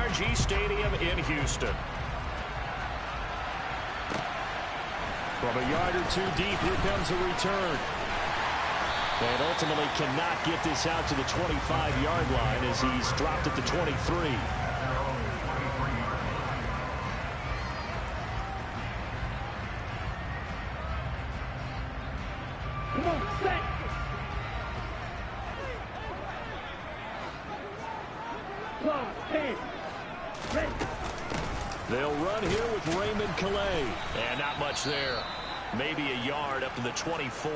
NRG Stadium in Houston. From a yard or two deep, here comes a return. And ultimately cannot get this out to the 25-yard line as he's dropped at the 23. They'll run here with Raymond Calais. And not much there. Maybe a yard up to the 24.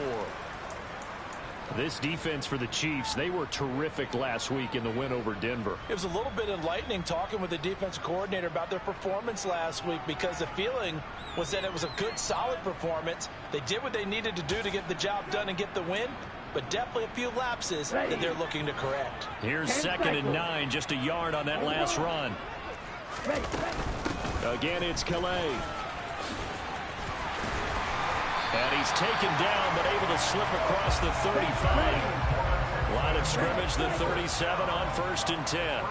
This defense for the Chiefs, they were terrific last week in the win over Denver. It was a little bit enlightening talking with the defensive coordinator about their performance last week, because the feeling was that it was a good, solid performance. They did what they needed to do to get the job done and get the win, but definitely a few lapses that they're looking to correct. Here's 2nd and 9, just a yard on that last run. Again, it's Calais. And he's taken down, but able to slip across the 35. Line of scrimmage, the 37 on 1st and 10.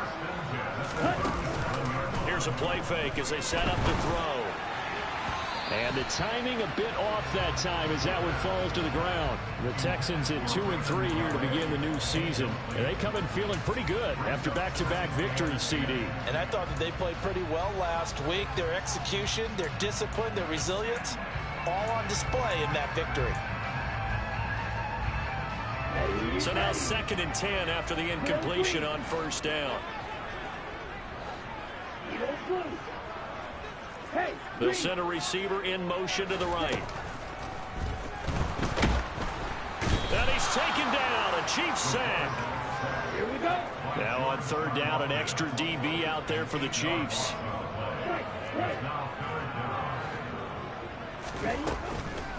Here's a play fake as they set up to throw. And the timing a bit off that time as that one falls to the ground. The Texans at 2-3 here to begin the new season. And they come in feeling pretty good after back-to-back victories, CD. And I thought that they played pretty well last week. Their execution, their discipline, their resilience, all on display in that victory. So now 2nd and 10 after the incompletion on 1st down. They'll send a receiver in motion to the right. And he's taken down, a Chiefs sack. Here we go. Now on 3rd down, an extra DB out there for the Chiefs.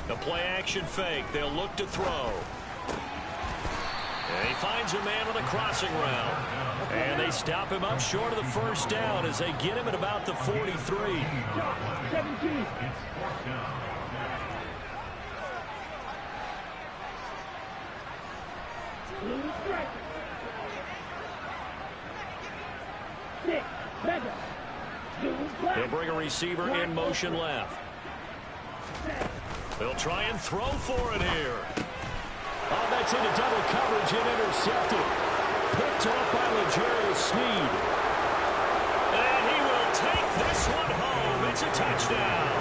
The play-action fake. They'll look to throw. And he finds a man on the crossing route. And they stop him up short of the 1st down as they get him at about the 43. 17. They'll bring a receiver in motion left. They'll try and throw for it here. Oh, that's into double coverage and intercepted. Picked off by L'Jarius Sneed. And he will take this one home. It's a touchdown.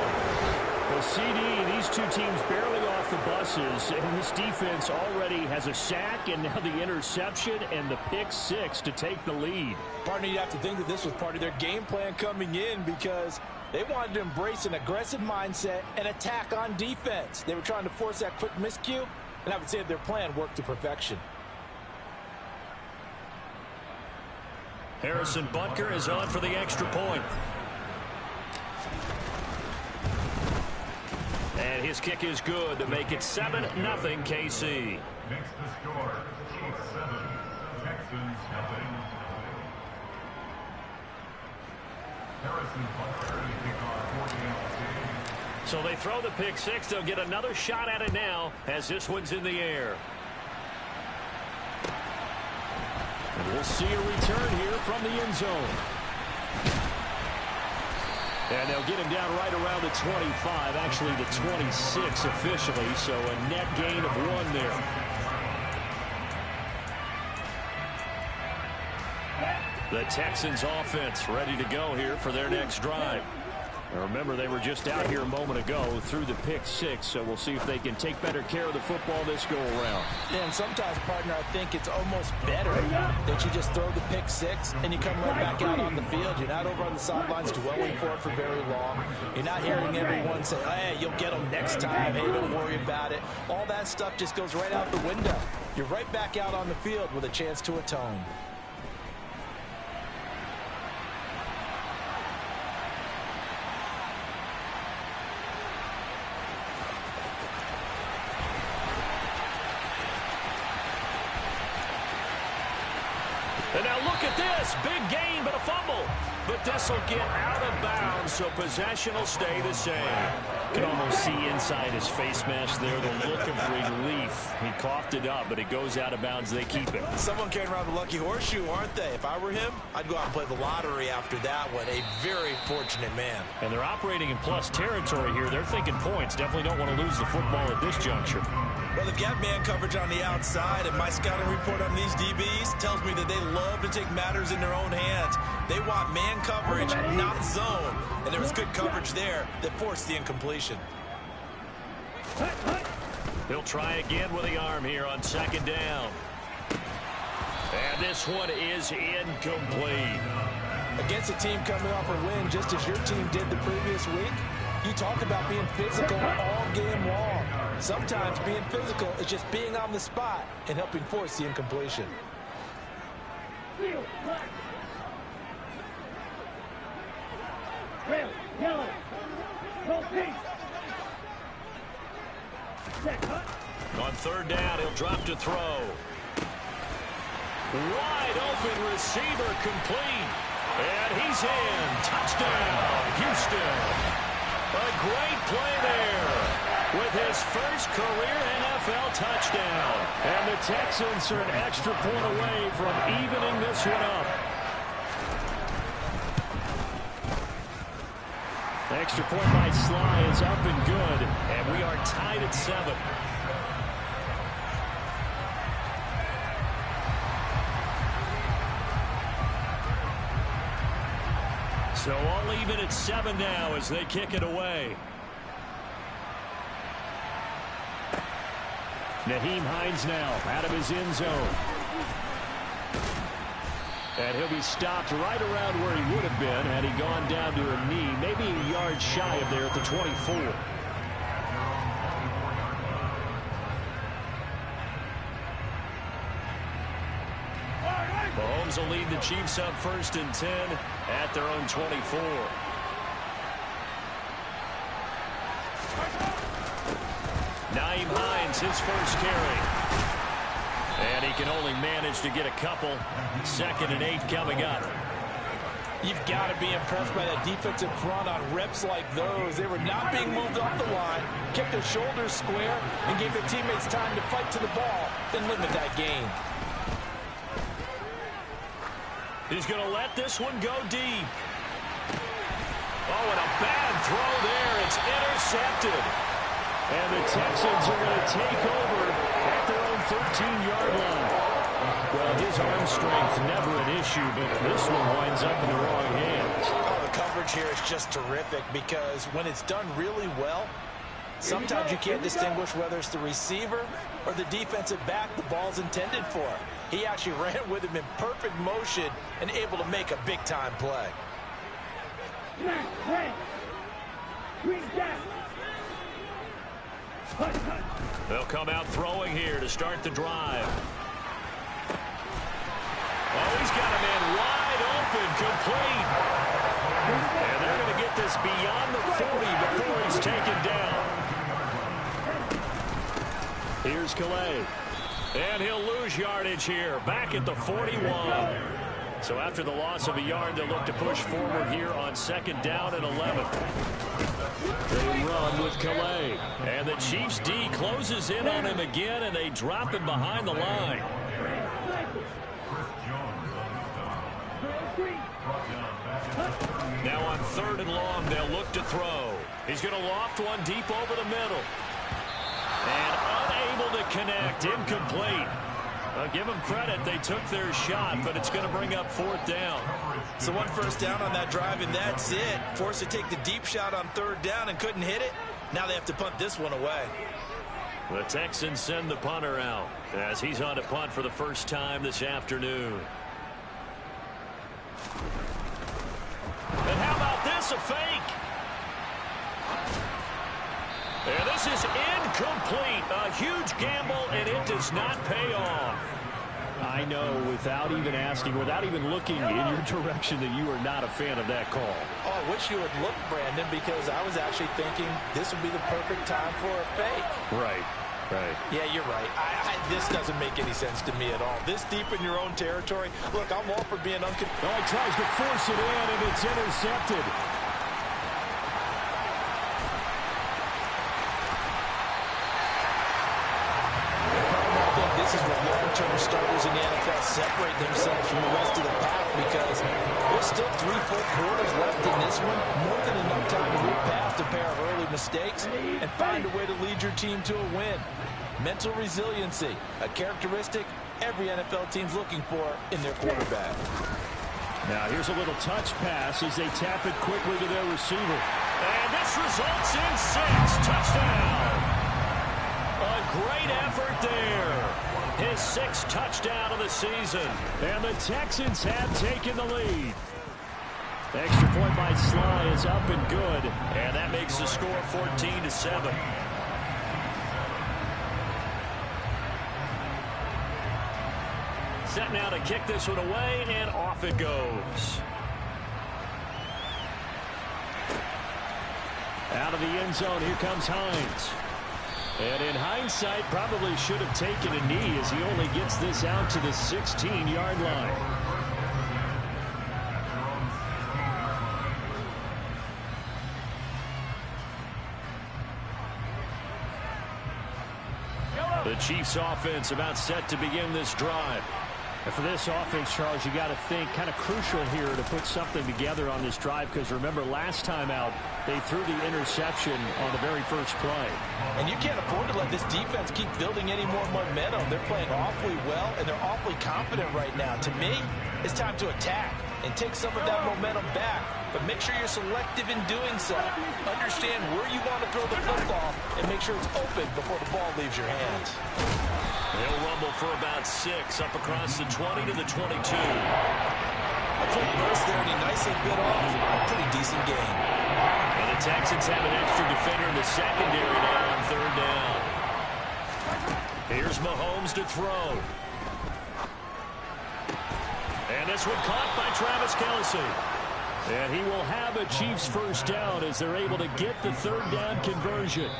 Well, CD, these two teams barely off the buses, and this defense already has a sack and now the interception and the pick-6 to take the lead. Partner, you have to think that this was part of their game plan coming in, because they wanted to embrace an aggressive mindset and attack on defense. They were trying to force that quick miscue, and I would say that their plan worked to perfection. Harrison Butker is on for the extra point. And his kick is good to make it 7-0 KC. Next to score, Chiefs 7, Texans 0. Harrison Butker to kick off 14-0. So they throw the pick-6. They'll get another shot at it now as this one's in the air. And we'll see a return here from the end zone. And they'll get him down right around the 25, actually the 26 officially, so a net gain of 1 there. The Texans offense ready to go here for their next drive. Remember, they were just out here a moment ago through the pick-6, so we'll see if they can take better care of the football this go-around. Yeah, and sometimes, partner, I think it's almost better that you just throw the pick-6 and you come right back out on the field. You're not over on the sidelines dwelling for it for very long. You're not hearing everyone say, hey, you'll get them next time. Hey, don't worry about it. All that stuff just goes right out the window. You're right back out on the field with a chance to atone. And now look at this. Big gain, but a fumble. But this will get out of bounds, so possession will stay the same. You can almost see inside his face mask there the look of relief. He coughed it up, but it goes out of bounds. They keep it. Someone carrying around the lucky horseshoe, aren't they? If I were him, I'd go out and play the lottery after that one. A very fortunate man. And they're operating in plus territory here. They're thinking points. Definitely don't want to lose the football at this juncture. Well, they've got man coverage on the outside, and my scouting report on these DBs tells me that they love to take matters in their own hands. They want man coverage, not zone. And there was good coverage there that forced the incompletion. He'll try again with the arm here on second down. And this one is incomplete. Against a team coming off a win just as your team did the previous week, you talk about being physical all game long. Sometimes being physical is just being on the spot and helping force the incompletion. Red, yellow, no pink. On third down, he'll drop to throw. Wide open receiver complete. And he's in. Touchdown, Houston. A great play there with his first career NFL touchdown. And the Texans are an extra point away from evening this one up. The extra point by Sly is up and good. And we are tied at 7. So all even at 7 now as they kick it away. Nyheim Hines now out of his end zone. And he'll be stopped right around where he would have been had he gone down to a knee, maybe a yard shy of there at the 24. Mahomes will lead the Chiefs up 1st and 10 at their own 24. Nyheim Hines, his first carry. And he can only manage to get a couple. 2nd and 8 coming up. You've got to be impressed by that defensive front on reps like those. They were not being moved off the line, kept their shoulders square, and gave their teammates time to fight to the ball and limit that gain. He's going to let this one go deep. Oh, and a bad throw there. It's intercepted. And the Texans are going to take over at their own 13-yard line. Well, his arm strength never an issue, but this one winds up in the wrong hands. Oh, the coverage here is just terrific because when it's done really well, sometimes you can't distinguish whether it's the receiver or the defensive back the ball's intended for. He actually ran with him in perfect motion and able to make a big-time play. They'll come out throwing here to start the drive. Oh, he's got a man wide open, complete. And they're going to get this beyond the 40 before he's taken down. Here's Calais. And he'll lose yardage here, back at the 41. So after the loss of a yard, they'll look to push forward here on 2nd down and 11. They run with Calais. And the Chiefs D closes in on him again, and they drop him behind the line. Now on 3rd and long, they'll look to throw. He's going to loft one deep over the middle. And unable to connect, incomplete. Give them credit, they took their shot, but it's going to bring up 4th down. So 1 first down on that drive, and that's it. Forced to take the deep shot on 3rd down and couldn't hit it. Now they have to punt this one away. The Texans send the punter out as he's on to punt for the first time this afternoon. And how about this, a fake? And this is incomplete. A huge gamble, and it does not pay off. I know, without even asking, without even looking in your direction, that you are not a fan of that call. Oh, I wish you would look, Brandon, because I was actually thinking this would be the perfect time for a fake. Right. Right. Yeah, you're right. This doesn't make any sense to me at all. This deep in your own territory. Look, I'm all for being uncontrolled. Oh, he tries to force it in, and it's intercepted. This is where long-term starters in the NFL separate themselves from the rest of the pack because there's still 3 full quarters left in this one. More than enough time to move past a pair of early mistakes and find a way to lead your team to a win. Mental resiliency, a characteristic every NFL team's looking for in their quarterback. Now here's a little touch pass as they tap it quickly to their receiver. And this results in 6. Touchdown. A great effort there. His 6th touchdown of the season. And the Texans have taken the lead. Extra point by Sly is up and good. And that makes the score 14-7. Set now to kick this one away, and off it goes. Out of the end zone, here comes Hines. And in hindsight, probably should have taken a knee as he only gets this out to the 16-yard line. The Chiefs offense about set to begin this drive. And for this offense, Charles, you got to think kind of crucial here to put something together on this drive because remember last time out they threw the interception on the very first play. And you can't afford to let this defense keep building any more momentum. They're playing awfully well and they're awfully confident right now. To me, it's time to attack and take some of that momentum back. But make sure you're selective in doing so. Understand where you want to throw the football and make sure it's open before the ball leaves your hands. They'll rumble for about 6 up across the 20 to the 22. A quick burst there and he nicely bit off a pretty decent game. And the Texans have an extra defender in the secondary now on 3rd down. Here's Mahomes to throw. And this one caught by Travis Kelce. And he will have a Chiefs first down as they're able to get the 3rd down conversion.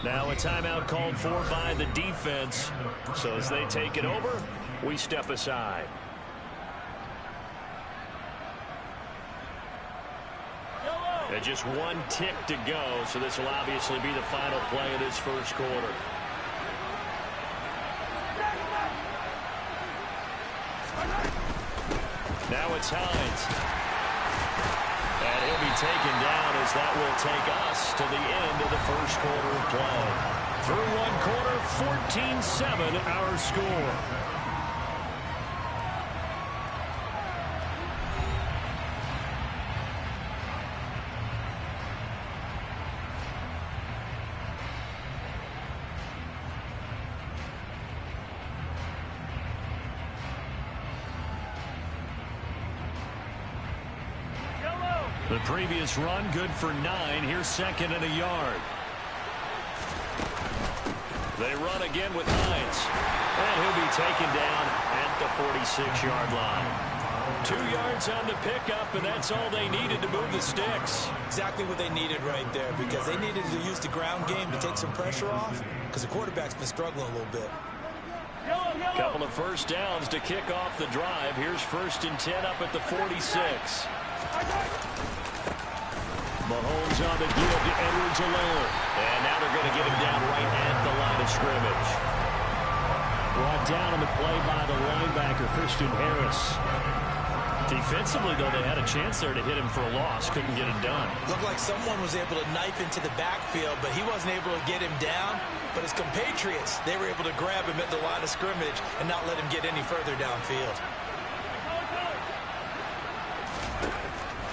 Now a timeout called for by the defense. So as they take it over, we step aside. And just 1 tick to go, so this will obviously be the final play of this first quarter. Now it's Hines. And he'll be taken down as that will take us to the end of the first quarter of play. Through 1 quarter, 14-7 our score. The previous run good for 9. Here's 2nd and a yard. They run again with Hines. And he'll be taken down at the 46-yard line. 2 yards on the pickup, and that's all they needed to move the sticks. Exactly what they needed right there because they needed to use the ground game to take some pressure off because the quarterback's been struggling a little bit. Couple of first downs to kick off the drive. Here's 1st and 10 up at the 46. Mahomes on the give to Edwards-Helaire. And now they're going to get him down right at the line of scrimmage. Brought down on the play by the linebacker, Christian Harris. Defensively, though, they had a chance there to hit him for a loss. Couldn't get it done. Looked like someone was able to knife into the backfield, but he wasn't able to get him down. But his compatriots, they were able to grab him at the line of scrimmage and not let him get any further downfield.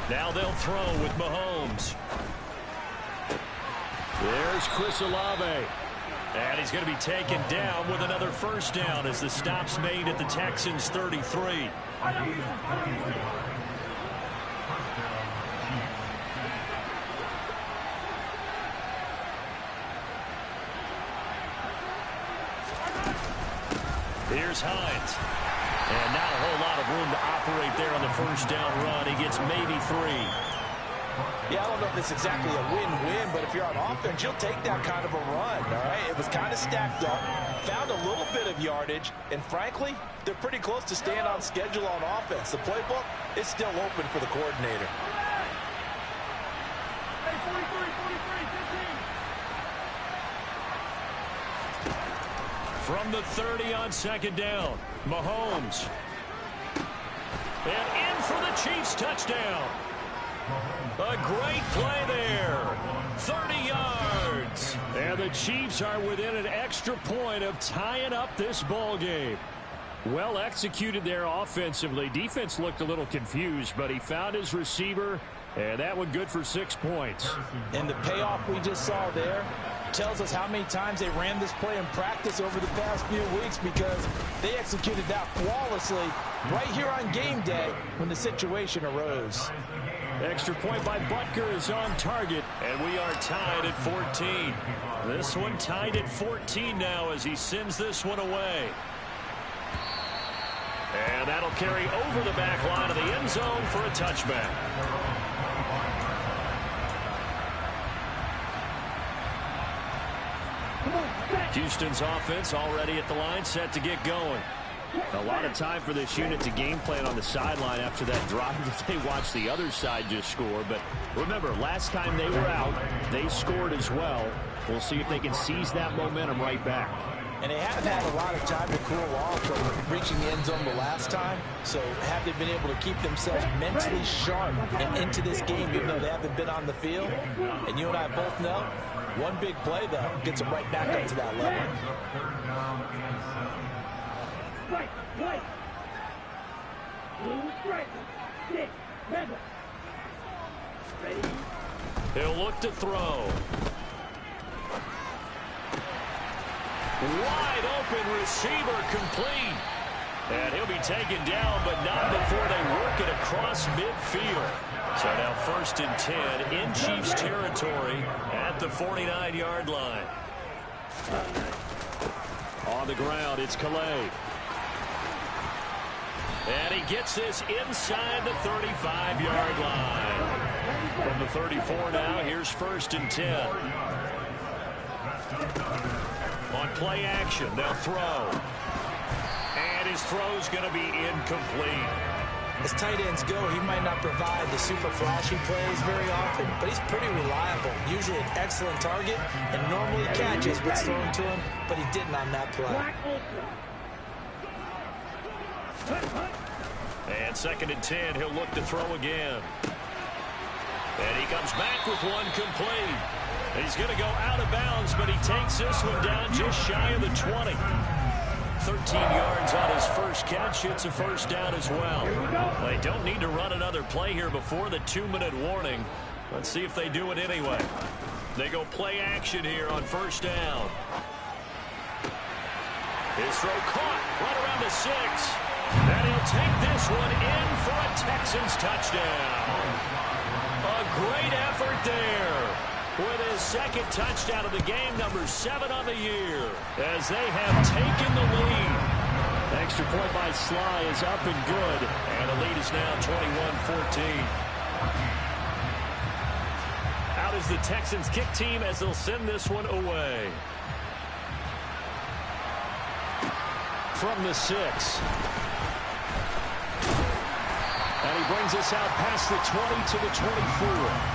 Now they'll throw with Mahomes. There's Chris Olave. And he's going to be taken down with another first down as the stop's made at the Texans' 33. Here's Hines. And not a whole lot of room to operate there on the first down run. He gets maybe 3. Yeah, I don't know if it's exactly a win-win, but if you're on offense, you'll take that kind of a run, all right? It was kind of stacked up, found a little bit of yardage, and frankly, they're pretty close to staying on schedule on offense. The playbook is still open for the coordinator. Hey, 43, 15. From the 30 on second down, Mahomes. And in for the Chiefs touchdown. A great play there. 30 yards. And the Chiefs are within an extra point of tying up this ball game. Well executed there offensively. Defense looked a little confused, but he found his receiver, and that one good for 6 points. And the payoff we just saw there tells us how many times they ran this play in practice over the past few weeks, because they executed that flawlessly right here on game day when the situation arose. Extra point by Butker is on target, and we are tied at 14. This one tied at 14 now as he sends this one away. And that'll carry over the back line of the end zone for a touchback. Houston's offense already at the line, set to get going. A lot of time for this unit to game plan on the sideline after that drive that they watched the other side just score. But remember, last time they were out, they scored as well. We'll see if they can seize that momentum right back. And they haven't had a lot of time to cool off from reaching the end zone the last time. So have they been able to keep themselves mentally sharp and into this game, even though they haven't been on the field? And you and I both know, one big play, though, gets them right back up to that level. Right, right. Blue strike. Stick. Red. Ready. He'll look to throw. Wide open receiver complete. And he'll be taken down, but not before they work it across midfield. So now 1st and 10 in Chiefs territory at the 49-yard line. On the ground, it's Calais. And he gets this inside the 35-yard line. From the 34 now, here's 1st and 10. On play action, they'll throw. And his throw's going to be incomplete. As tight ends go, he might not provide the super flashy plays very often, but he's pretty reliable. Usually an excellent target, and normally catches what's thrown to him, but he didn't on that play. And 2nd and 10, he'll look to throw again. And he comes back with one complete. He's going to go out of bounds, but he takes this one down just shy of the 20. 13 yards on his first catch. It's a 1st down as well. They don't need to run another play here before the 2-minute warning. Let's see if they do it anyway. They go play action here on 1st down. His throw caught right around the 6. And he'll take this one in for a Texans touchdown. A great effort there. With his 2nd touchdown of the game, number 7 on the year, as they have taken the lead. Extra point by Sly is up and good, and the lead is now 21-14. Out is the Texans kick team as they'll send this one away. From the 6. And he brings us out past the 20 to the 24.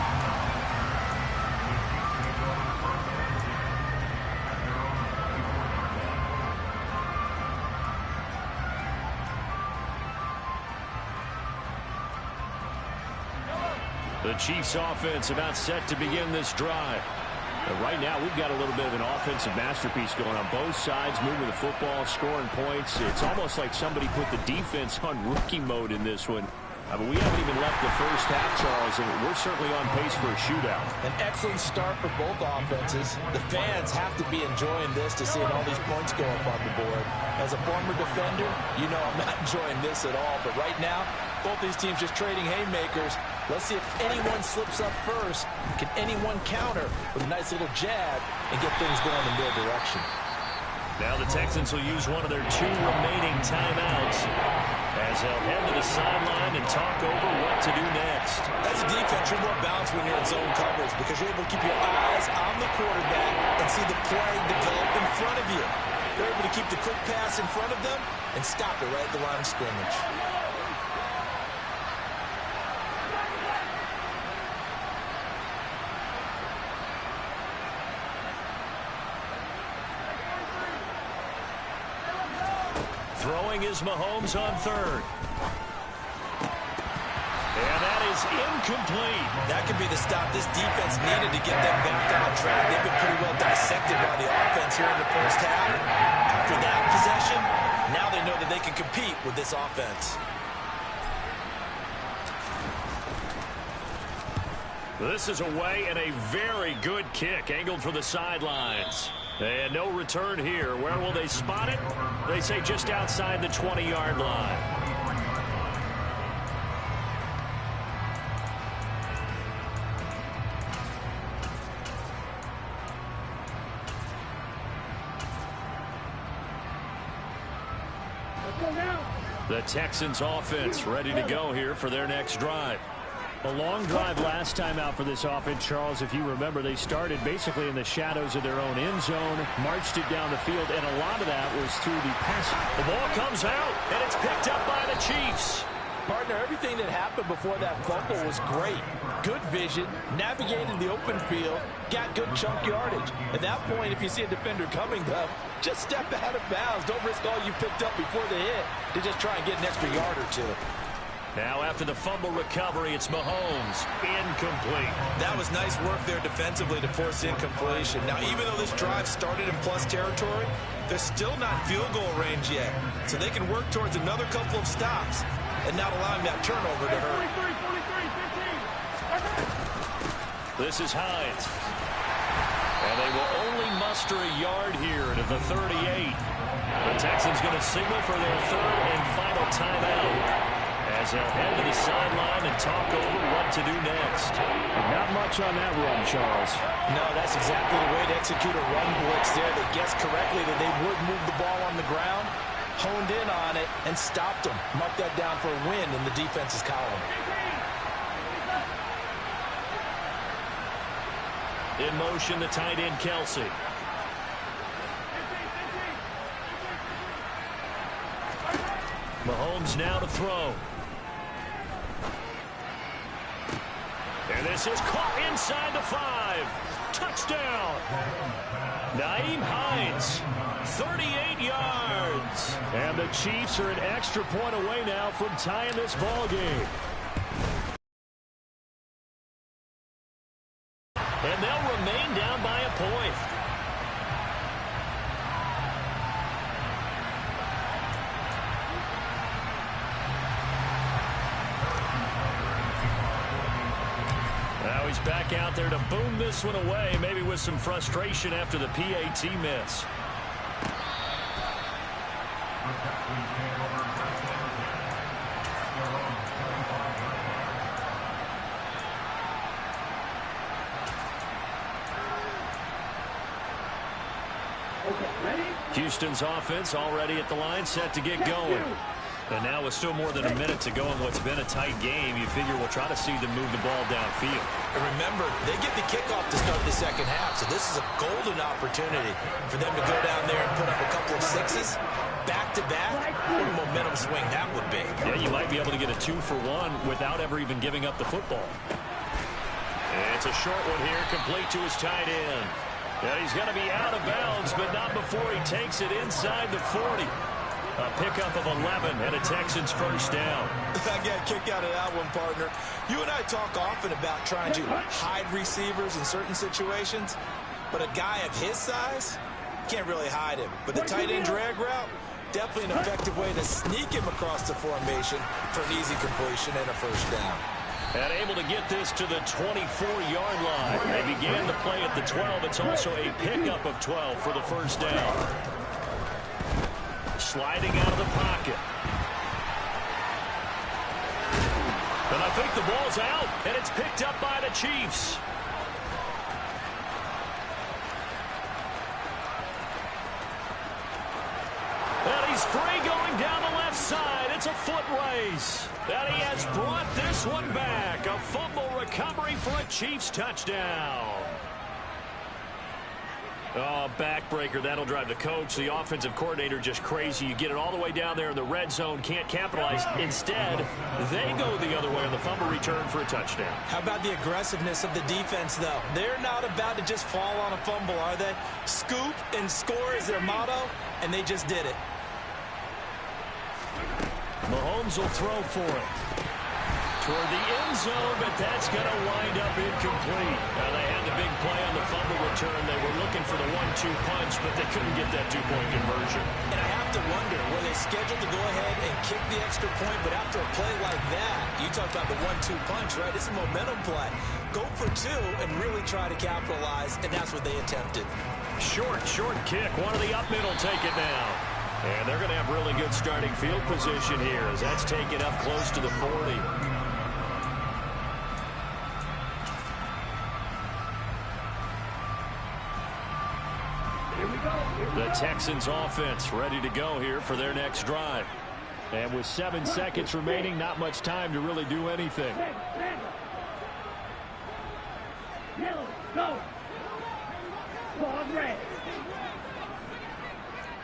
The Chiefs offense about set to begin this drive. And right now we've got a little bit of an offensive masterpiece going on both sides, moving the football, scoring points. It's almost like somebody put the defense on rookie mode in this one. I mean, we haven't even left the first half, Charles, and we're certainly on pace for a shootout. An excellent start for both offenses. The fans have to be enjoying this to seeing all these points go up on the board. As a former defender, you know I'm not enjoying this at all. But right now, both these teams just trading haymakers. Let's see if anyone slips up first. Can anyone counter with a nice little jab and get things going in their direction? Now the Texans will use one of their 2 remaining timeouts as they'll head to the sideline and talk over what to do next. As a defense, you more balance when you're in zone coverage because you're able to keep your eyes on the quarterback and see the play develop in front of you. They're able to keep the quick pass in front of them and stop it right at the line of scrimmage. Throwing is Mahomes on third. And that is incomplete. That could be the stop this defense needed to get them back on track. They've been pretty well dissected by the offense here in the first half. After that possession, now they know that they can compete with this offense. This is away and a very good kick angled for the sidelines. And no return here. Where will they spot it? They say just outside the 20-yard line. The Texans offense ready to go here for their next drive. A long drive last time out for this offense, Charles. If you remember, they started basically in the shadows of their own end zone, marched it down the field, and a lot of that was through the passing. The ball comes out, and it's picked up by the Chiefs. Partner, everything that happened before that fumble was great. Good vision, navigated the open field, got good chunk yardage. At that point, if you see a defender coming, though, just step out of bounds. Don't risk all you picked up before the hit to just try and get an extra yard or two. Now after the fumble recovery, it's Mahomes. Incomplete. That was nice work there defensively to force incompletion. Now, even though this drive started in plus territory, they're still not field goal range yet. So they can work towards another couple of stops and not allowing that turnover to hurt. This is Hines. And they will only muster a yard here to the 38. The Texans going to signal for their third and final timeout, as they'll head to the sideline and talk over what to do next. Not much on that run, Charles. No, that's exactly the way to execute a run blitz there. They guessed correctly that they would move the ball on the ground, honed in on it, and stopped them. Mark that down for a win in the defense's column. In motion, the tight end, Kelsey. Mahomes now to throw. And this is caught inside the 5. Touchdown. Nyheim Hines, 38 yards. And the Chiefs are an extra point away now from tying this ball game. And they'll remain down by a point. Now he's back out there to boom this one away, maybe with some frustration after the PAT miss. Houston's offense already at the line, set to get going. And now with still more than a minute to go in what's been a tight game, you figure we'll try to see them move the ball downfield. And remember, they get the kickoff to start the second half, so this is a golden opportunity for them to go down there and put up a couple of sixes back-to-back. What a momentum swing that would be. Yeah, you might be able to get a 2-for-1 without ever even giving up the football. And it's a short one here, complete to his tight end. Yeah, he's going to be out of bounds, but not before he takes it inside the 40. A pickup of 11 and a Texans first down. I got a kick out of that one, partner. You and I talk often about trying to hide receivers in certain situations, but a guy of his size, can't really hide him. But the tight end drag route, definitely an effective way to sneak him across the formation for an easy completion and a first down. And able to get this to the 24-yard line. They began the play at the 12. It's also a pickup of 12 for the first down. Sliding out of the pocket. And I think the ball's out, and it's picked up by the Chiefs. And he's free going down the left side. It's a foot race. And he has brought this one back. A fumble recovery for a Chiefs touchdown. Oh, backbreaker. That'll drive the coach, the offensive coordinator, just crazy. You get it all the way down there in the red zone, can't capitalize. Instead, they go the other way on the fumble return for a touchdown. How about the aggressiveness of the defense, though? They're not about to just fall on a fumble, are they? Scoop and score is their motto, and they just did it. Mahomes will throw for it. Toward the end zone, but that's going to wind up incomplete. Now, they had the big play on the fumble return. They were looking for the 1-2 punch, but they couldn't get that two-point conversion. And I have to wonder, were they scheduled to go ahead and kick the extra point, but after a play like that, you talk about the 1-2 punch, right? It's a momentum play. Go for two and really try to capitalize, and that's what they attempted. Short kick. One of the up middle take it now. And they're going to have really good starting field position here as that's taken up close to the 40. The Texans offense ready to go here for their next drive. And with 7 seconds remaining, not much time to really do anything. Yellow, go. Ball red.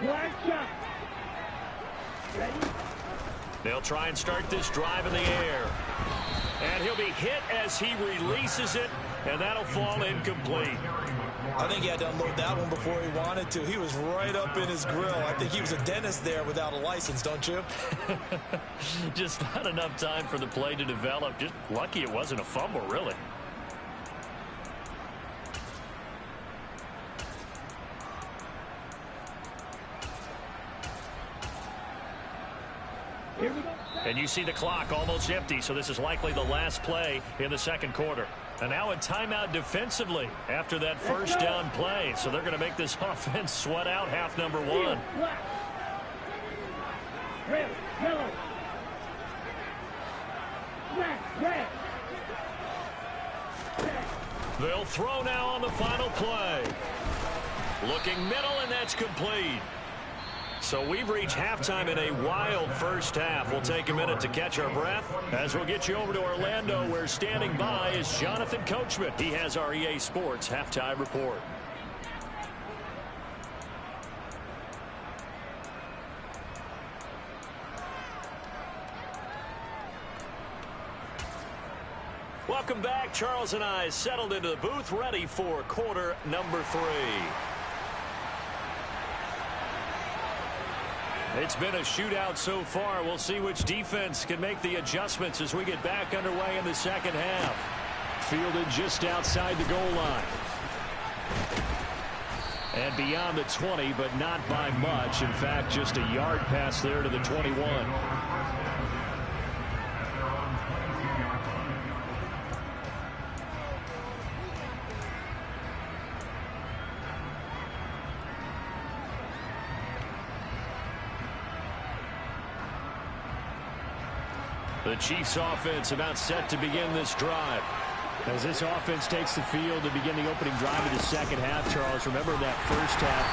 Black shot. Ready? They'll try and start this drive in the air. And he'll be hit as he releases it, and that'll fall incomplete. I think he had to unload that one before he wanted to. He was right up in his grill. I think he was a dentist there without a license, don't you? Just not enough time for the play to develop. Just lucky it wasn't a fumble, really. Here we go. And you see the clock almost empty, so this is likely the last play in the second quarter. And now a timeout defensively after that first down play. So they're going to make this offense sweat out half number one. Black. Red, yellow. Black, red. They'll throw now on the final play. Looking middle, and that's complete. So we've reached halftime in a wild first half. We'll take a minute to catch our breath as we'll get you over to Orlando, where standing by is Jonathan Coachman. He has our EA Sports halftime report. Welcome back. Charles and I settled into the booth, ready for quarter number 3. It's been a shootout so far. We'll see which defense can make the adjustments as we get back underway in the second half. Fielded just outside the goal line. And beyond the 20, but not by much. In fact, just a yard pass there to the 21. The Chiefs offense about set to begin this drive. As this offense takes the field to begin the opening drive of the second half, Charles, remember that first half,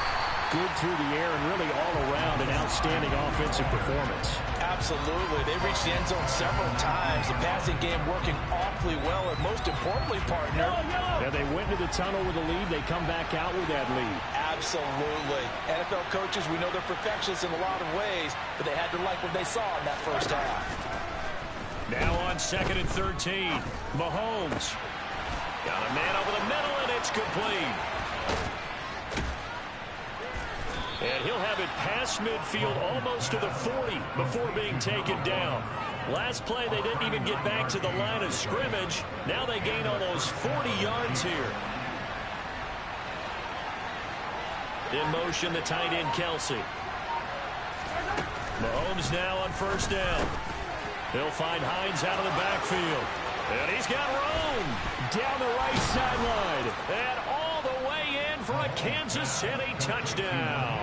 good through the air and really all around an outstanding offensive performance. Absolutely. They reached the end zone several times. The passing game working awfully well, and most importantly, partner. And they went to the tunnel with a lead. They come back out with that lead. Absolutely. NFL coaches, we know they're perfectionists in a lot of ways, but they had to like what they saw in that first half. Now on 2nd and 13. Mahomes. Got a man over the middle, and it's complete. And he'll have it past midfield almost to the 40 before being taken down. Last play, they didn't even get back to the line of scrimmage. Now they gain almost 40 yards here. In motion, the tight end, Kelsey. Mahomes now on first down. He'll find Hines out of the backfield. And he's got Rome down the right sideline. And all the way in for a Kansas City touchdown.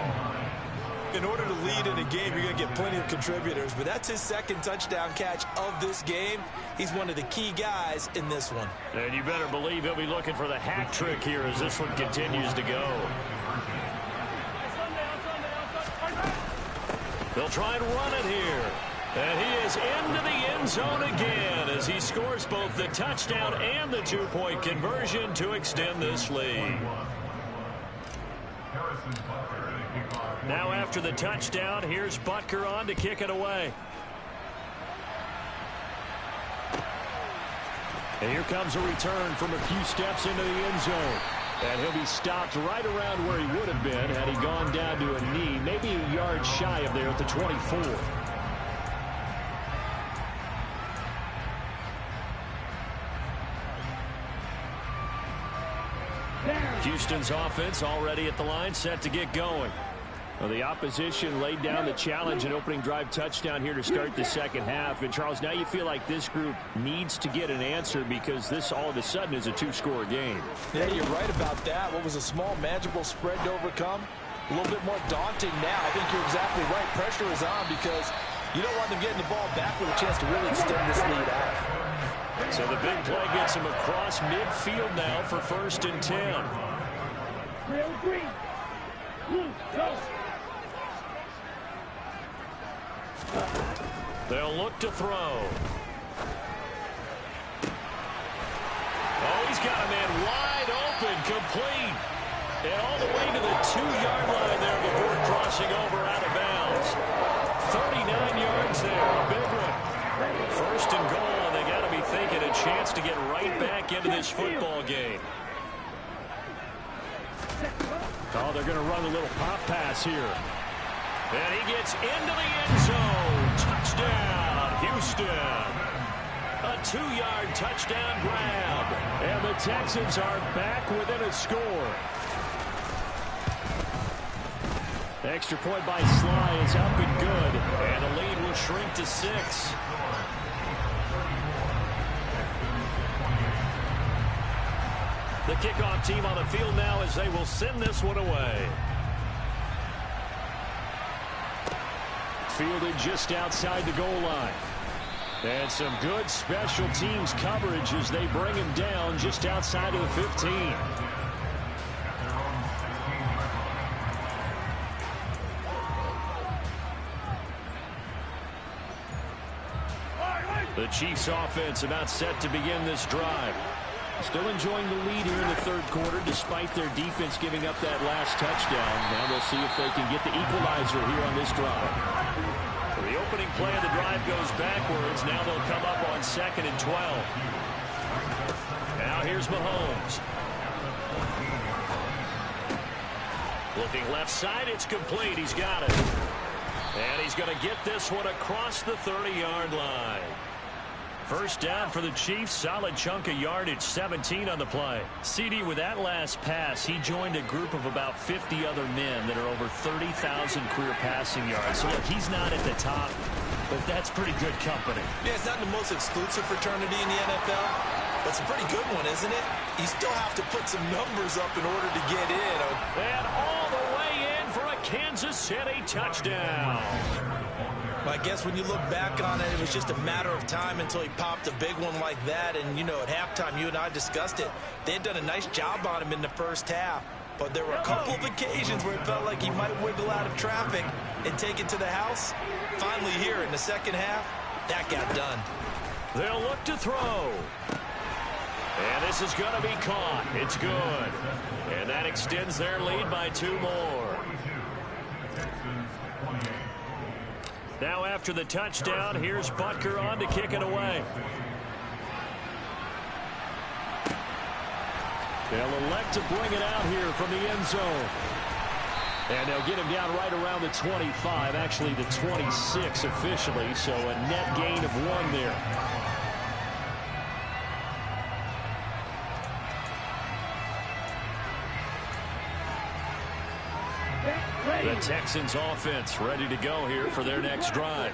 In order to lead in a game, you're going to get plenty of contributors, but that's his second touchdown catch of this game. He's one of the key guys in this one. And you better believe he'll be looking for the hat trick here as this one continues to go. They'll try and run it here. And he is into the end zone again as he scores both the touchdown and the two-point conversion to extend this lead. Now after the touchdown, here's Butker on to kick it away. And here comes a return from a few steps into the end zone. And he'll be stopped right around where he would have been had he gone down to a knee, maybe a yard shy of there at the 24. Houston's offense already at the line, set to get going. Well, the opposition laid down the challenge and opening drive touchdown here to start the second half. And, Charles, now you feel like this group needs to get an answer because this all of a sudden is a two-score game. Yeah, you're right about that. What was a small, manageable spread to overcome? A little bit more daunting now. I think you're exactly right. Pressure is on because you don't want them getting the ball back with a chance to really extend this lead out. So the big play gets him across midfield now for 1st and 10. Real green. Blue, go. They'll look to throw. Oh, he's got a man wide open, complete. And all the way to the 2-yard line there before crossing over out of bounds. 39 yards there, a big one. 1st and goal, and they got to be thinking a chance to get right back into this football game. Oh, they're going to run a little pop pass here. And he gets into the end zone. Touchdown, Houston. A 2-yard touchdown grab. And the Texans are back within a score. The extra point by Sly is up and good. And the lead will shrink to 6. The kickoff team on the field now as they will send this one away. Fielded just outside the goal line. And some good special teams coverage as they bring him down just outside of the 15. The Chiefs offense about set to begin this drive. Still enjoying the lead here in the 3rd quarter despite their defense giving up that last touchdown. Now they'll see if they can get the equalizer here on this drive. So the opening play of the drive goes backwards. Now they'll come up on 2nd and 12. Now here's Mahomes. Looking left side, it's complete. He's got it. And he's going to get this one across the 30-yard line. 1st down for the Chiefs. Solid chunk of yardage, 17 on the play. CD, with that last pass, he joined a group of about 50 other men that are over 30,000 career passing yards. So, look, he's not at the top, but that's pretty good company. Yeah, it's not the most exclusive fraternity in the NFL, but it's a pretty good one, isn't it? You still have to put some numbers up in order to get in. And all the way in for a Kansas City touchdown. I guess when you look back on it, it was just a matter of time until he popped a big one like that. And, you know, at halftime, you and I discussed it. They had done a nice job on him in the 1st half. But there were a couple of occasions where it felt like he might wiggle out of traffic and take it to the house. Finally here in the 2nd half, that got done. They'll look to throw. And this is going to be caught. It's good. And that extends their lead by 2 more. Now after the touchdown, here's Butker on to kick it away. They'll elect to bring it out here from the end zone. And they'll get him down right around the 25, actually the 26 officially, so a net gain of 1 there. The Texans offense ready to go here for their next drive.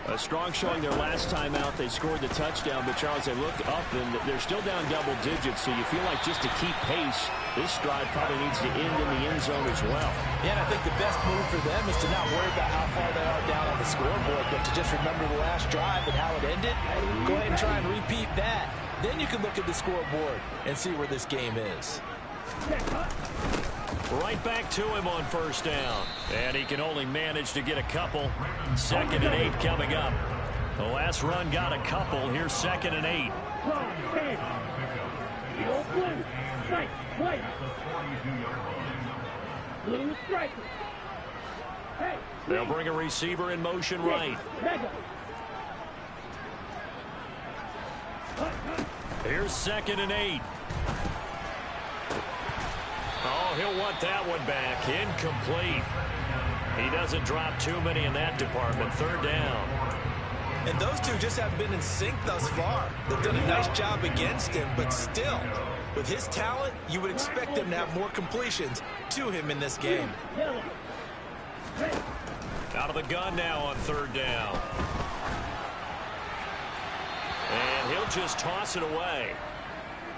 A strong showing their last time out. They scored the touchdown, but Charles, they looked up and they're still down double digits, so you feel like just to keep pace, this drive probably needs to end in the end zone as well. Yeah, and I think the best move for them is to not worry about how far they are down on the scoreboard, but to just remember the last drive and how it ended. Go ahead and try and repeat that. Then you can look at the scoreboard and see where this game is. Right back to him on first down. And he can only manage to get a couple. 2nd and 8 coming up. The last run got a couple. Here's 2nd and 8. Blue, strike, white. Blue striker. Hey, they'll bring a receiver in motion right. Here's 2nd and 8. Oh, he'll want that one back. Incomplete. He doesn't drop too many in that department. 3rd down. And those two just haven't been in sync thus far. They've done a nice job against him, but still, with his talent, you would expect them to have more completions to him in this game. Out of the gun now on 3rd down. And he'll just toss it away.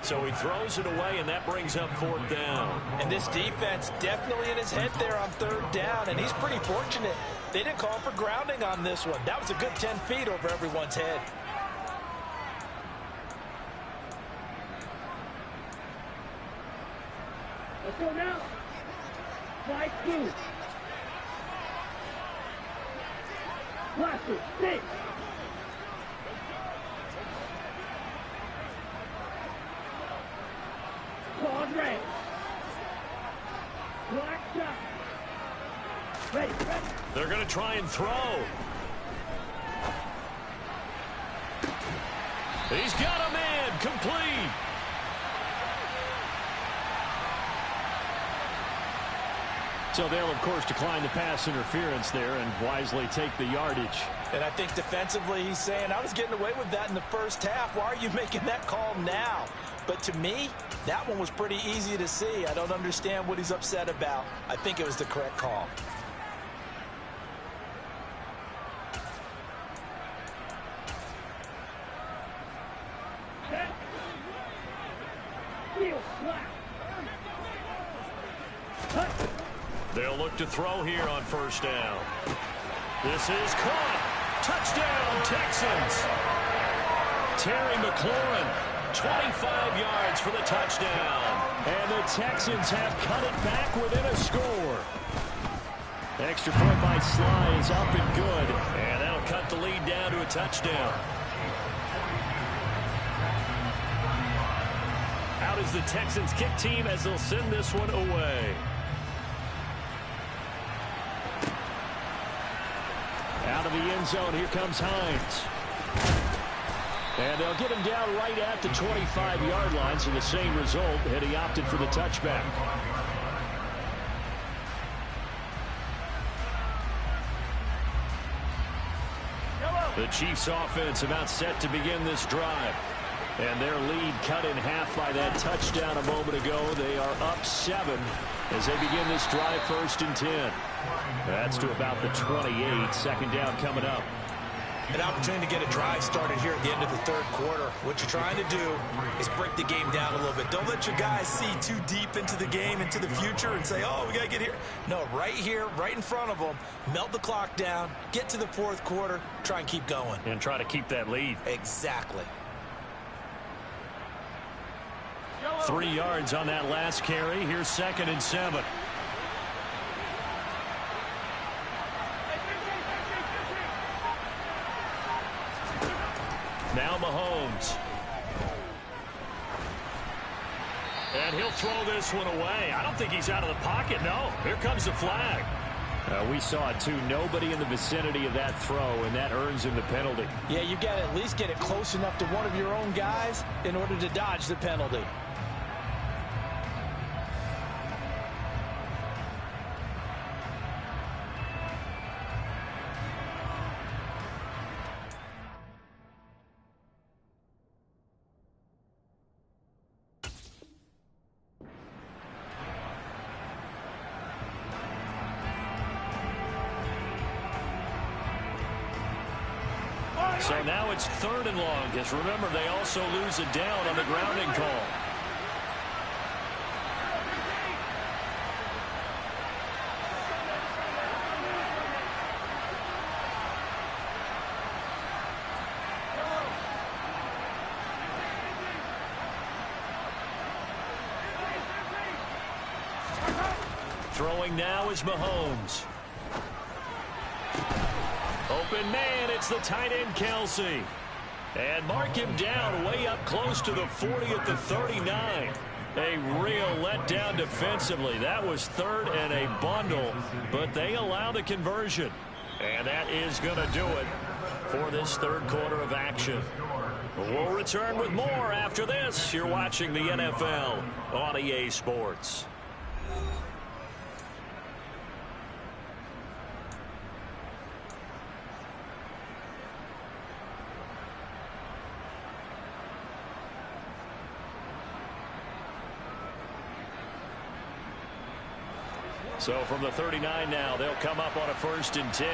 So he throws it away, and that brings up 4th down. And this defense definitely in his head there on 3rd down, and he's pretty fortunate. They didn't call for grounding on this one. That was a good 10 feet over everyone's head. Let's go now. Y2. Blaster, stick. Claws red. Black shot. Ready, ready. They're going to try and throw. He's got a man. Complete. So they'll, of course, decline the pass interference there and wisely take the yardage. And I think defensively he's saying, I was getting away with that in the first half. Why are you making that call now? But to me, that one was pretty easy to see. I don't understand what he's upset about. I think it was the correct call. They'll look to throw here on 1st down. This is caught. Touchdown, Texans. Terry McLaurin, 25 yards for the touchdown. And the Texans have cut it back within a score. Extra point by Sly is up and good. And that'll cut the lead down to a touchdown. Out is the Texans kick team as they'll send this one away. Out of the end zone, here comes Hines. And they'll get him down right at the 25-yard line, so the same result, and he opted for the touchback. The Chiefs' offense about set to begin this drive. And their lead cut in half by that touchdown a moment ago. They are up 7 as they begin this drive 1st and 10. That's to about the 28. 2nd down coming up. An opportunity to get a drive started here at the end of the 3rd quarter. What you're trying to do is break the game down a little bit. Don't let your guys see too deep into the game, into the future, and say, oh, we got to get here. No, right here, right in front of them, melt the clock down, get to the 4th quarter, try and keep going. And try to keep that lead. Exactly. 3 yards on that last carry. Here's 2nd and 7. Now Mahomes. And he'll throw this one away. I don't think he's out of the pocket. No, here comes the flag. We saw it too. Nobody in the vicinity of that throw, and that earns him the penalty. Yeah, you got to at least get it close enough to one of your own guys in order to dodge the penalty. So now it's 3rd and long, because remember, they also lose it down on the grounding call. Throwing now is Mahomes. Open man, it's the tight end Kelsey. And mark him down way up close to the 40 at the 39. A real letdown defensively. That was third and a bundle, but they allow the conversion. And that is going to do it for this third quarter of action. We'll return with more after this. You're watching the NFL on EA Sports. So from the 39 now, they'll come up on a 1st and 10.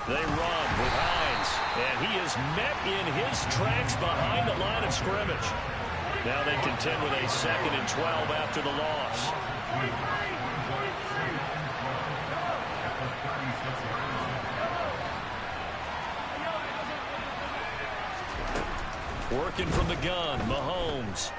They run with Hines, and he is met in his tracks behind the line of scrimmage. Now they contend with a 2nd and 12 after the loss. Working from the gun, Mahomes.